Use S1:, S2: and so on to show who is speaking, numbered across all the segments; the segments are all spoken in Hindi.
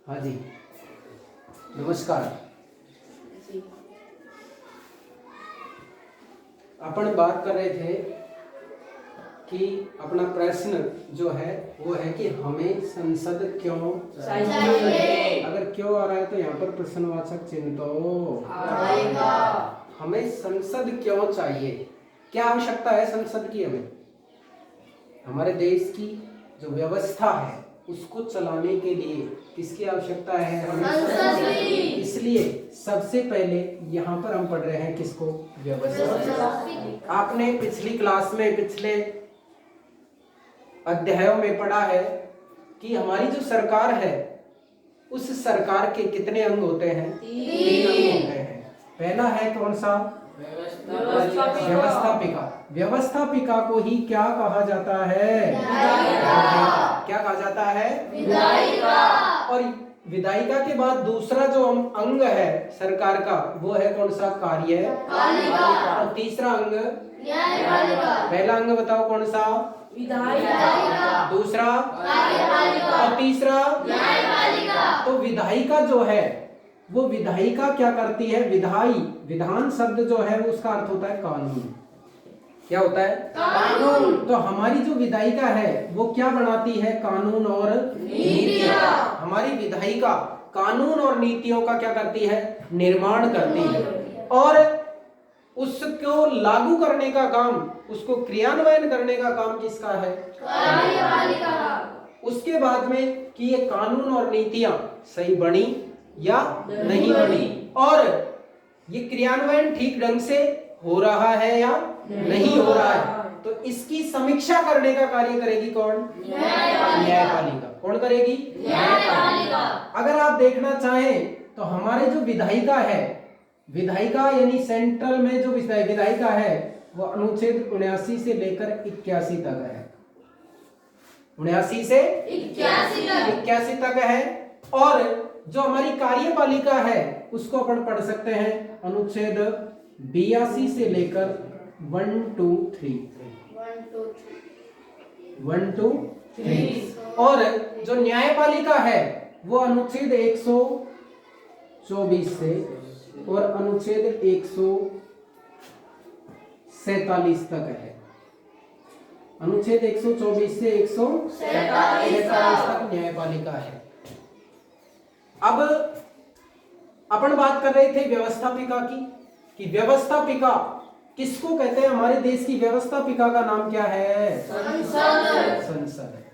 S1: हाँ जी, नमस्कार। अपन बात कर रहे थे कि अपना प्रश्न जो है वो है कि हमें संसद क्यों चाहिए। अगर क्यों आ रहा है तो यहाँ पर प्रश्नवाचक चिन्ह तो आएगा। हमें संसद क्यों चाहिए, क्या आवश्यकता है संसद की। हमें हमारे देश की जो व्यवस्था है उसको चलाने के लिए किसकी आवश्यकता है, संसद की। इसलिए सबसे पहले यहाँ पर हम पढ़ रहे हैं किसको, व्यवस्था। आपने पिछली क्लास में पिछले अध्यायों में पढ़ा है कि हमारी जो सरकार है उस सरकार के कितने अंग होते हैं, 3 अंग होते हैं। पहला है कौन सा, व्यवस्थापिका। व्यवस्थापिका को ही क्या कहा जाता है, क्या कहा जाता है, विधायिका। और विधायिका के बाद दूसरा जो अंग है सरकार का वो है कौन सा, कार्यपालिका। और तीसरा अंग न्यायपालिका। पहला अंग बताओ कौन सा, विधायिका, दूसरा कार्यपालिका और तीसरा न्यायपालिका। तो विधायिका जो है वो विधायिका क्या करती है, विधान शब्द जो है उसका अर्थ होता है कानून। क्या होता है, कानून। तो हमारी जो विधायिका है वो क्या बनाती है, कानून और नीतियां। हमारी विधायिका कानून और नीतियों का क्या करती है, निर्माण करती है। और उसको लागू करने का काम, उसको क्रियान्वयन करने का काम किसका है, कार्यपालिका। उसके बाद में कि ये कानून और नीतियां सही बनी या नहीं बनी, और ये क्रियान्वयन ठीक ढंग से हो रहा है या नहीं हो रहा है, तो इसकी समीक्षा करने का कार्य करेगी कौन, न्यायपालिका। कौन करेगी, न्यायपालिका। अगर आप देखना चाहें तो हमारे जो विधायिका है, विधायिका यानी सेंट्रल में जो विधायिका है वो अनुच्छेद 79 से लेकर 81 तक है। 79 से 81 तक है। और जो हमारी कार्यपालिका है उसको अपन पढ़ सकते हैं अनुच्छेद 82 से लेकर 1 2 3। और जो न्यायपालिका है वो अनुच्छेद 124 से और अनुच्छेद 147 तक है। अनुच्छेद 124 से 147 तक न्यायपालिका है। अब अपन बात कर रहे थे व्यवस्थापिका की, कि व्यवस्थापिका किसको कहते हैं। हमारे देश की व्यवस्थापिका का नाम क्या है, संसद है।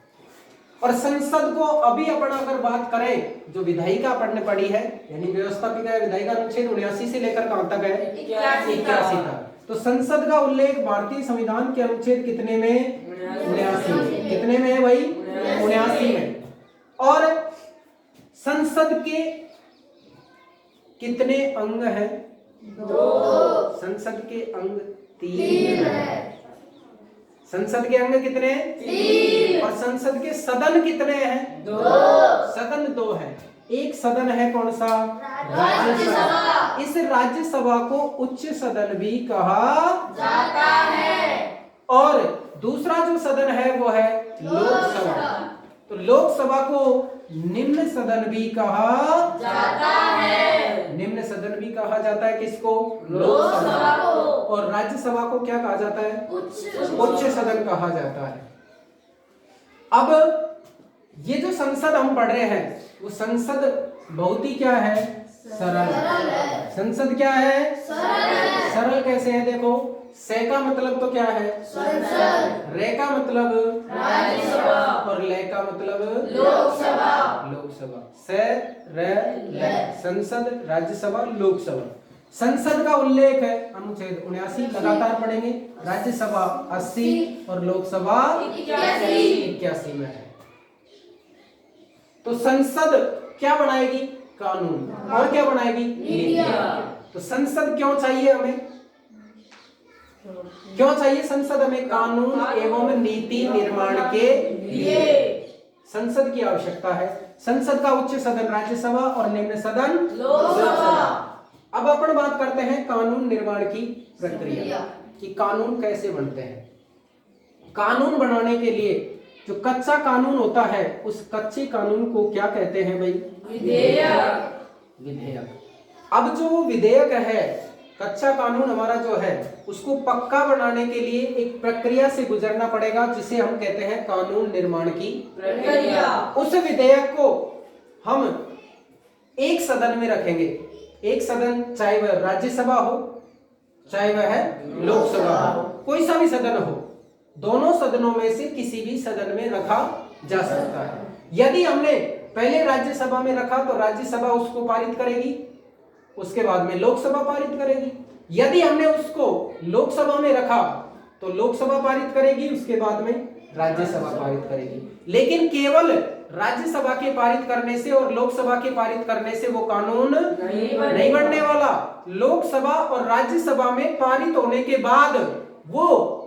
S1: और संसद को अभी अपन अगर बात करें, जो विधायिका अपन ने पढ़ी है यानी व्यवस्थापिका विधायिका अनुच्छेद 79 से लेकर कहां तक है, 81 तक। तो संसद का उल्लेख भारतीय संविधान के अनुच्छेद कितने में, 79 में। कितने में है भाई, 79 में। और संसद के कितने अंग हैं, 2। संसद के अंग 3 है। संसद के अंग कितने, 3। और संसद के सदन कितने हैं, 2। सदन 2 है। एक सदन है कौन सा, राज्यसभा। इस राज्यसभा को उच्च सदन भी कहा जाता है। और दूसरा जो सदन है वो है लोकसभा। तो लोकसभा को निम्न सदन भी कहा जाता है। निम्न सदन भी कहा जाता है किसको, लोकसभा को। और राज्यसभा को क्या कहा जाता है, उच्च सदन कहा जाता है। अब ये जो संसद हम पढ़ रहे हैं वो संसद बहुत ही क्या है, सरल है। संसद क्या है, सरल कैसे है, देखो से का मतलब तो क्या है, संसद। रे का मतलब राज्यसभा। और ले का मतलब लोकसभा। लोकसभा, से रे ले, संसद, राज्यसभा, लोकसभा। संसद का उल्लेख है अनुच्छेद 79, लगातार पढ़ेंगे। राज्यसभा 80 और लोकसभा 81 में है। तो संसद क्या बनाएगी, कानून। और क्या बनाएगी, नीतियां। तो संसद क्यों चाहिए हमें, क्यों चाहिए संसद हमें, कानून एवं नीति निर्माण के लिए संसद की आवश्यकता है। संसद का उच्च सदन राज्यसभा और निम्न सदन लोकसभा। अब अपन बात करते हैं कानून निर्माण की प्रक्रिया, कि कानून कैसे बनते हैं। कानून बनाने के लिए जो कच्चा कानून होता है उस कच्चे कानून को क्या कहते हैं भाई? विधेयक। अब जो विधेयक है, कच्चा कानून हमारा जो है, उसको पक्का बनाने के लिए एक प्रक्रिया से गुजरना पड़ेगा जिसे हम कहते हैं कानून निर्माण की प्रक्रिया। उस विधेयक को हम एक सदन में रखेंगे। एक सदन, चाहे वह राज्यसभा हो चाहे वह लोकसभा हो, कोई सा भी सदन हो, दोनों सदनों में से किसी भी सदन में रखा जा सकता है। यदि हमने पहले राज्यसभा में रखा तो राज्यसभा उसको पारित करेगी, उसके बाद में लोकसभा पारित करेगी। यदि हमने उसको लोकसभा में रखा तो लोकसभा पारित करेगी, उसके बाद में राज्यसभा पारित करेगी। लेकिन केवल राज्यसभा के पारित करने से और लोकसभा के पारित करने से वो कानून नहीं बनने वाला। लोकसभा और राज्यसभा में पारित होने के बाद वो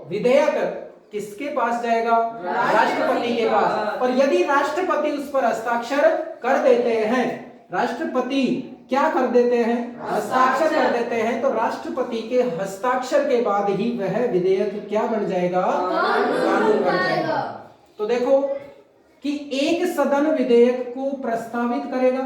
S1: विधेयक किसके पास जाएगा? राष्ट्रपति के पास। और यदि राष्ट्रपति उस पर हस्ताक्षर कर देते हैं, राष्ट्रपति क्या कर देते हैं? हस्ताक्षर कर देते हैं, तो राष्ट्रपति के हस्ताक्षर के बाद ही वह विधेयक क्या बन जाएगा? कानून बन जाएगा। तो देखो कि एक सदन विधेयक को प्रस्तावित करेगा,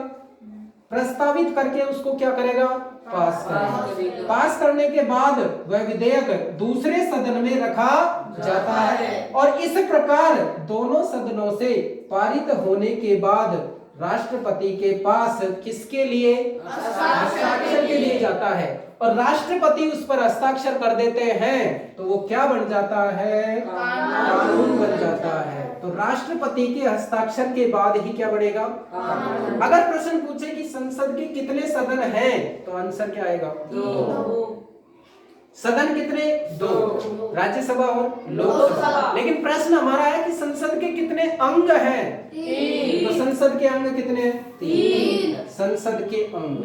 S1: प्रस्तावित करके उसको क्या करेगा? पास करेगा। पास करने के बाद वह विधेयक दूसरे सदन में रखा जाता है और इस प्रकार दोनों सदनों से पारित होने के बाद राष्ट्रपति के पास किसके लिए? हस्ताक्षर के लिए जाता है। और राष्ट्रपति उस पर हस्ताक्षर कर देते हैं तो वो क्या बन जाता है? कानून बन जाता है। तो राष्ट्रपति के हस्ताक्षर के बाद ही क्या बनेगा? अगर प्रश्न पूछे कि संसद के कितने सदन हैं तो आंसर क्या आएगा? 2। सदन कितने? 2, राज्यसभा और लोकसभा। लेकिन प्रश्न हमारा है कि संसद के कितने अंग हैं? 3। तो संसद के अंग कितने हैं? 3। संसद के अंग,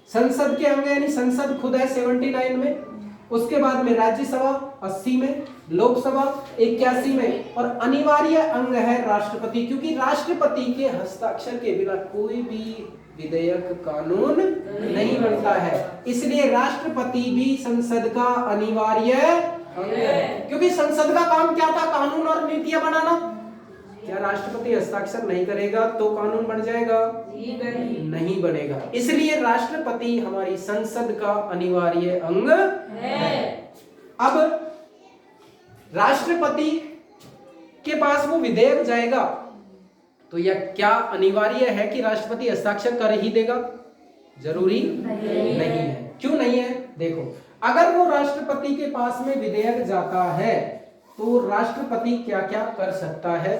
S1: संसद के अंग यानी संसद खुद है 79 में, उसके बाद में राज्यसभा 80 में, लोकसभा 81 में और अनिवार्य अंग है राष्ट्रपति, क्योंकि राष्ट्रपति के हस्ताक्षर के बिना कोई भी विधेयक कानून नहीं बनता है। इसलिए राष्ट्रपति भी संसद का अनिवार्य अंग है, क्योंकि संसद का काम क्या था? कानून और नीतियां बनाना। क्या राष्ट्रपति हस्ताक्षर नहीं करेगा तो कानून बन जाएगा? नहीं बनेगा। इसलिए राष्ट्रपति हमारी संसद का अनिवार्य अंग है। अब राष्ट्रपति के पास वो विधेयक जाएगा तो यह क्या अनिवार्य है कि राष्ट्रपति हस्ताक्षर कर ही देगा? जरूरी नहीं है। क्यों नहीं है? देखो, अगर वो राष्ट्रपति के पास में विधेयक जाता है तो राष्ट्रपति क्या क्या कर सकता है?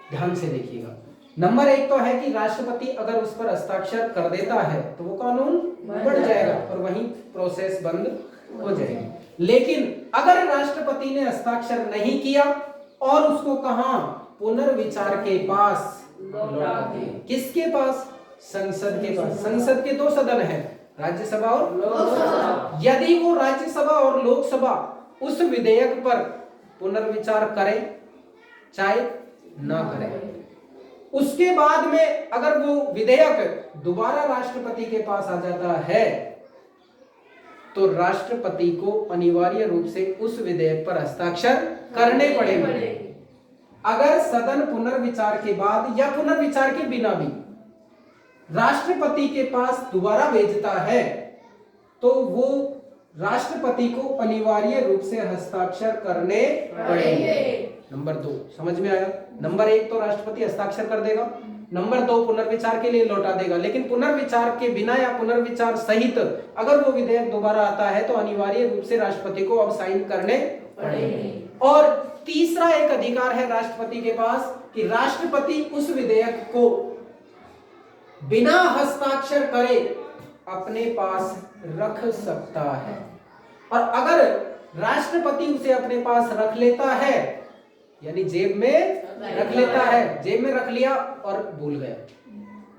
S1: ध्यान से देखिएगा। नंबर 1 तो है कि राष्ट्रपति अगर उस पर हस्ताक्षर कर देता है तो वो कानून बन जाएगा और वहीं प्रोसेस बंद हो जाएगी। लेकिन अगर राष्ट्रपति ने हस्ताक्षर नहीं किया और उसको कहां? पुनर्विचार के पास लौटा दिया। किसके पास? संसद के पास। संसद के 2 सदन हैं, राज्यसभा और लोकसभा। यदि वो राज्यसभा और लोकसभा उस विधेयक पर पुनर्विचार करें चाहे ना करें, उसके बाद में अगर वो विधेयक दोबारा राष्ट्रपति के पास आ जाता है तो राष्ट्रपति को अनिवार्य रूप से उस विधेयक पर हस्ताक्षर करने पड़ेंगे। अगर सदन पुनर्विचार के बाद या पुनर्विचार के बिना भी राष्ट्रपति के पास दोबारा भेजता है तो वो राष्ट्रपति को अनिवार्य रूप से हस्ताक्षर करने पड़ेंगे। नंबर 2 समझ में आया? नंबर 1 तो राष्ट्रपति हस्ताक्षर कर देगा, नंबर 2 पुनर्विचार के लिए लौटा देगा। लेकिन पुनर्विचार के बिना या पुनर्विचार सहित अगर वो विधेयक दोबारा आता है तो अनिवार्य रूप से राष्ट्रपति को अब साइन करने पड़ेंगे। और तीसरा एक अधिकार है राष्ट्रपति के पास कि राष्ट्रपति उस विधेयक को बिना हस्ताक्षर करे अपने पास रख सकता है। और अगर राष्ट्रपति उसे अपने पास रख लेता है यानी जेब में रख लेता है, जेब में रख लिया और भूल गया,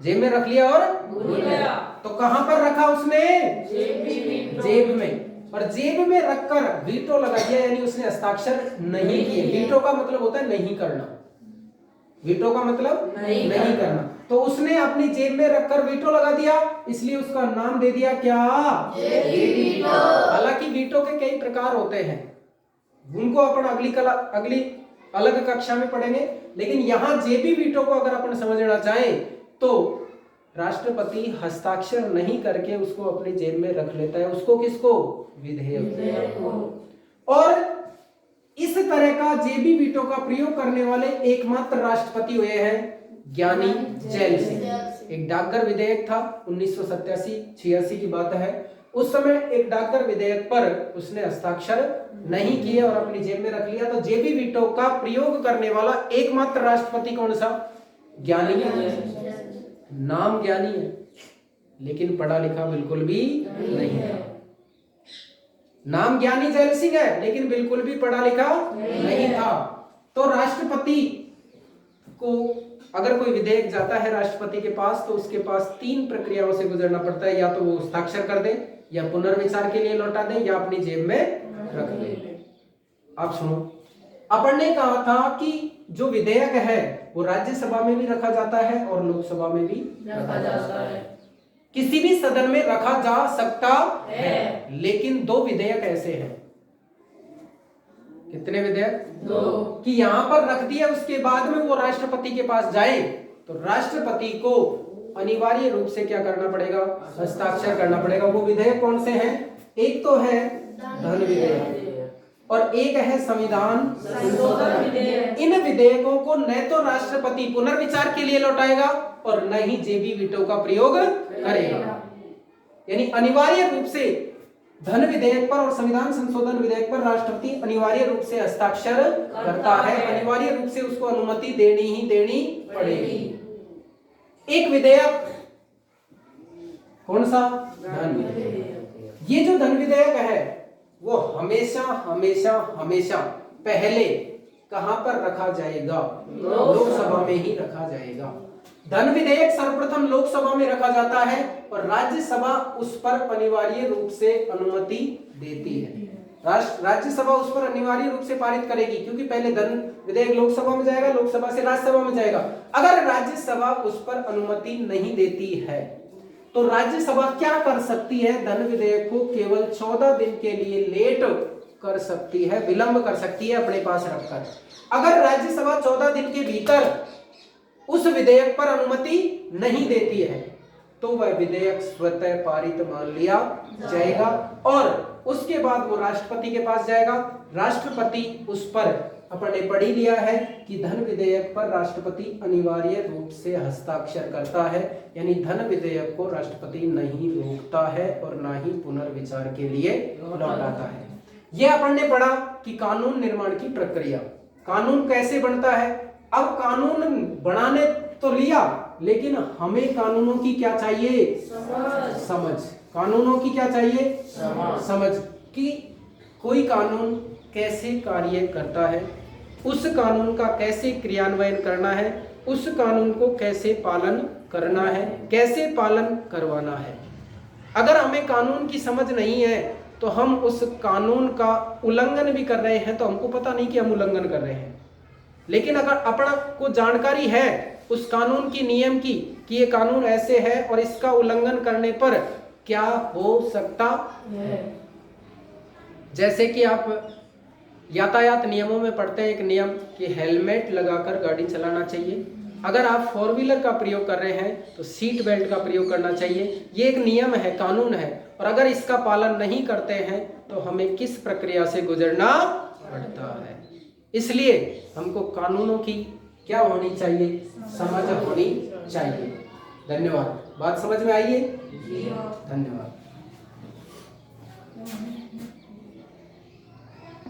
S1: जेब में रख लिया और भूल गया, तो कहां पर रखा उसने? जेब में। और जेब में रखकर वीटो लगा दिया यानी उसने हस्ताक्षर नहीं किए। वीटो का मतलब होता है नहीं करना, वीटो का मतलब नहीं करना। तो उसने अपनी जेब में रखकर वीटो लगा दिया, इसलिए उसका नाम दे दिया क्या? वीटो। हालांकि वीटो के कई प्रकार होते हैं, उनको अपन अगली अलग कक्षा में पढ़ेंगे। लेकिन यहाँ जेबी वीटो को अगर अपन समझना चाहें तो राष्ट्रपति हस्ताक्षर नहीं करके उसको अपनी जेब में रख लेता है। उसको किसको? विधेयक को। और इस तरह का जेबी वीटो का प्रयोग करने वाले एकमात्र राष्ट्रपति हुए हैं ज्ञानी जैल सिंह। एक डाकघर विधेयक था 1987-86 की बात है। उस समय एक डाकघर विधेयक पर उसने हस्ताक्षर नहीं किए और अपनी जेब में रख लिया। तो जेबी वीटो का प्रयोग करने वाला एकमात्र राष्ट्रपति कौन सा? ज्ञानी। नाम ज्ञानी है लेकिन पढ़ा लिखा बिल्कुल भी नहीं था। नाम ज्ञानी जैल सिंह है लेकिन बिल्कुल भी पढ़ा लिखा नहीं था। तो राष्ट्रपति को अगर कोई विधेयक जाता है राष्ट्रपति के पास तो उसके पास 3 प्रक्रियाओं से गुजरना पड़ता है। या तो वो हस्ताक्षर कर दे, या पुनर्विचार के लिए लौटा दे, या अपनी जेब में रख ले। आप सुनो, अपन ने कहा था कि जो विधेयक है वो राज्यसभा में भी रखा जाता है और लोकसभा में भी रखा जाता है। किसी भी सदन में रखा जा सकता है। लेकिन 2 विधेयक ऐसे हैं। कितने विधेयक? 2। कि यहां पर रख दिया, उसके बाद में वो राष्ट्रपति के पास जाए तो राष्ट्रपति को अनिवार्य रूप से क्या करना पड़ेगा? हस्ताक्षर करना पड़ेगा। वो विधेयक कौन से हैं? एक तो है धन विधेयक और एक है संविधान संशोधन विधेयक। इन विधेयकों को न तो राष्ट्रपति पुनर्विचार के लिए लौटाएगा और न ही जेबी वीटो का प्रयोग करेगा। यानी अनिवार्य रूप से धन विधेयक पर और संविधान संशोधन विधेयक पर राष्ट्रपति अनिवार्य रूप से हस्ताक्षर करता है। अनिवार्य रूप से उसको अनुमति देनी ही देनी पड़ेगी। एक विधेयक कौन सा? धन विधेयक। ये जो धन विधेयक है वो हमेशा हमेशा हमेशा पहले कहां पर रखा जाएगा? लोकसभा में ही रखा जाएगा। धन विधेयक सर्वप्रथम लोकसभा में रखा जाता है और राज्यसभा उस पर अनिवार्य रूप से अनुमति देती है। राज्यसभा उस पर अनिवार्य रूप से पारित करेगी क्योंकि पहले धन विधेयक लोकसभा में जाएगा, लोकसभा से राज्यसभा में जाएगा। अगर राज्यसभा उस पर अनुमति नहीं देती है तो राज्यसभा क्या कर सकती है? धन विधेयक को केवल 14 दिन के लिए लेट कर सकती है, विलंब कर सकती है अपने पास रखकर। अगर राज्यसभा 14 दिन के भीतर उस विधेयक पर अनुमति नहीं देती है तो वह विधेयक स्वतः पारित मान लिया जाएगा और उसके बाद वो राष्ट्रपति के पास जाएगा। राष्ट्रपति उस पर, अपन ने पढ़ ही लिया है कि धन विधेयक पर राष्ट्रपति अनिवार्य रूप से हस्ताक्षर करता है। यानी धन विधेयक को राष्ट्रपति नहीं रोकता है और ना ही पुनर्विचार के लिए लौटाता है। यह अपन ने पढ़ा कि कानून निर्माण की प्रक्रिया। कानून कैसे बनता है? अब कानून बनाने तो लिया लेकिन हमें कानूनों की क्या चाहिए? समझ। कानूनों की क्या चाहिए? समझ कि कोई कानून कैसे कार्य करता है, उस कानून का कैसे क्रियान्वयन करना है, उस कानून को कैसे पालन करना है, कैसे पालन करवाना है। अगर हमें कानून की समझ नहीं है तो हम उस कानून का उल्लंघन भी कर रहे हैं तो हमको पता नहीं कि हम उल्लंघन कर रहे हैं। लेकिन अगर अपना को जानकारी है उस कानून की, नियम की, कि ये कानून ऐसे है और इसका उल्लंघन करने पर क्या हो सकता है। जैसे कि आप यातायात नियमों में पढ़ते हैं एक नियम कि हेलमेट लगाकर गाड़ी चलाना चाहिए। अगर आप 4 व्हीलर का प्रयोग कर रहे हैं तो सीट बेल्ट का प्रयोग करना चाहिए। ये एक नियम है, कानून है। और अगर इसका पालन नहीं करते हैं तो हमें किस प्रक्रिया से गुजरना पड़ता है। इसलिए हमको कानूनों की क्या होनी चाहिए? समझ होनी चाहिए। धन्यवाद। बात समझ में आई है? धन्यवाद।